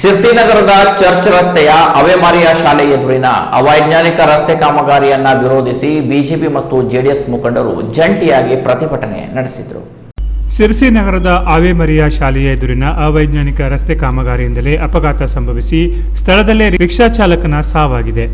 ಶಿರ್ಸಿ ನಗರದ ಚರ್ಚ್ ರಸ್ತೆಯ ಅವೆ ಮಾರಿಯಾ ಶಾಲೆ ಎದುರಿನ ಅವೈಜ್ಞಾನಿಕ ರಸ್ತೆ ಕಾಮಗಾರಿಯನ್ನ ವಿರೋಧಿಸಿ ಬಿಜೆಪಿ ಮತ್ತು ಜೆಡಿಎಸ್ ಮುಖಂಡರು ಜಂಟಿಯಾಗಿ ಪ್ರತಿಭಟನೆ ನಡೆಸಿದರು. ಶಿರ್ಸಿ ನಗರದ ಆವೆ ಮರಿಯಾ ಶಾಲೆಯ ಎದುರಿನ ಅವೈಜ್ಞಾನಿಕ ರಸ್ತೆ ಕಾಮಗಾರಿಯಿಂದಲೇ ಅಪಘಾತ ಸಂಭವಿಸಿ ಸ್ಥಳದಲ್ಲೇ ರಿಕ್ಷಾ ಚಾಲಕನ ಸಾವಾಗಿದೆ.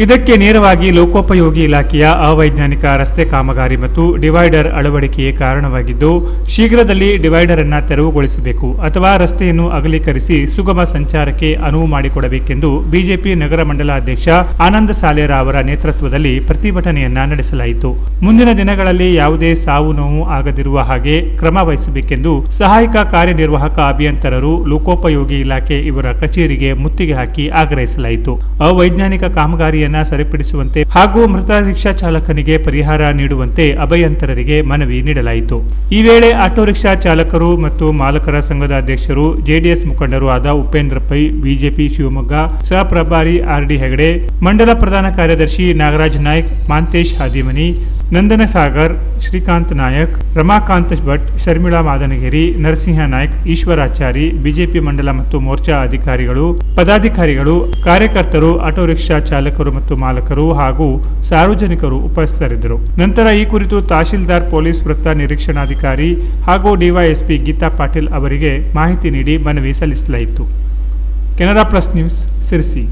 ಇದಕ್ಕೆ ನೇರವಾಗಿ ಲೋಕೋಪಯೋಗಿ ಇಲಾಖೆಯ ಅವೈಜ್ಞಾನಿಕ ರಸ್ತೆ ಕಾಮಗಾರಿ ಮತ್ತು ಡಿವೈಡರ್ ಅಳವಡಿಕೆಯೇ ಕಾರಣವಾಗಿದ್ದು, ಶೀಘ್ರದಲ್ಲಿ ಡಿವೈಡರ್ ಅನ್ನು ತೆರವುಗೊಳಿಸಬೇಕು ಅಥವಾ ರಸ್ತೆಯನ್ನು ಅಗಲೀಕರಿಸಿ ಸುಗಮ ಸಂಚಾರಕ್ಕೆ ಅನುವು ಮಾಡಿಕೊಡಬೇಕೆಂದು ಬಿಜೆಪಿ ನಗರ ಮಂಡಲ ಅಧ್ಯಕ್ಷ ಆನಂದ್ ಸಾಲೇರ ಅವರ ನೇತೃತ್ವದಲ್ಲಿ ಪ್ರತಿಭಟನೆಯನ್ನ ನಡೆಸಲಾಯಿತು. ಮುಂದಿನ ದಿನಗಳಲ್ಲಿ ಯಾವುದೇ ಸಾವು ನೋವು ಆಗದಿರುವ ಹಾಗೆ ಕ್ರಮ ವಹಿಸಬೇಕೆಂದು ಸಹಾಯಕ ಕಾರ್ಯನಿರ್ವಾಹಕ ಅಭಿಯಂತರರು, ಲೋಕೋಪಯೋಗಿ ಇಲಾಖೆ ಇವರ ಕಚೇರಿಗೆ ಮುತ್ತಿಗೆ ಹಾಕಿ ಆಗ್ರಹಿಸಲಾಯಿತು. ಅವೈಜ್ಞಾನಿಕ ಕಾಮಗಾರಿ ಸರಿಪಡಿಸುವಂತೆ ಹಾಗೂ ಮೃತ ರಿಕ್ಷಾ ಚಾಲಕನಿಗೆ ಪರಿಹಾರ ನೀಡುವಂತೆ ಅಭಿಯಂತರರಿಗೆ ಮನವಿ ನೀಡಲಾಯಿತು. ಈ ವೇಳೆ ಆಟೋ ರಿಕ್ಷಾ ಚಾಲಕರು ಮತ್ತು ಮಾಲಕರ ಸಂಘದ ಅಧ್ಯಕ್ಷರು, ಜೆಡಿಎಸ್ ಮುಖಂಡರು ಆದ ಉಪೇಂದ್ರ ಪೈ, ಬಿಜೆಪಿ ಶಿವಮೊಗ್ಗ ಸಹ ಪ್ರಭಾರಿ ಆರ್.ಡಿ. ಹೆಗಡೆ, ಮಂಡಲ ಪ್ರಧಾನ ಕಾರ್ಯದರ್ಶಿ ನಾಗರಾಜ್ ನಾಯ್ಕ್, ಮಾಂತೇಶ್ ಹಾದಿಮನಿ, ನಂದನ ಸಾಗರ್, ಶ್ರೀಕಾಂತ್ ನಾಯಕ್, ರಮಾಕಾಂತ್ ಭಟ್, ಶರ್ಮಿಳಾ ಮಾದನಗಿರಿ, ನರಸಿಂಹ ನಾಯ್ಕ್, ಈಶ್ವರಾಚಾರಿ, ಬಿಜೆಪಿ ಮಂಡಲ ಮತ್ತು ಮೋರ್ಚಾ ಅಧಿಕಾರಿಗಳು, ಪದಾಧಿಕಾರಿಗಳು, ಕಾರ್ಯಕರ್ತರು, ಆಟೋ ರಿಕ್ಷಾ ಚಾಲಕರು ಮತ್ತು ಮಾಲಕರು ಹಾಗೂ ಸಾರ್ವಜನಿಕರು ಉಪಸ್ಥಿತರಿದ್ದರು. ನಂತರ ಈ ಕುರಿತು ತಹಶೀಲ್ದಾರ್, ಪೊಲೀಸ್ ವೃತ್ತ ನಿರೀಕ್ಷಣಾಧಿಕಾರಿ ಹಾಗೂ ಡಿವೈಎಸ್ಪಿ ಗೀತಾ ಪಾಟೀಲ್ ಅವರಿಗೆ ಮಾಹಿತಿ ನೀಡಿ ಮನವಿ ಸಲ್ಲಿಸಲಾಯಿತು. Canara plus news, Sirsi.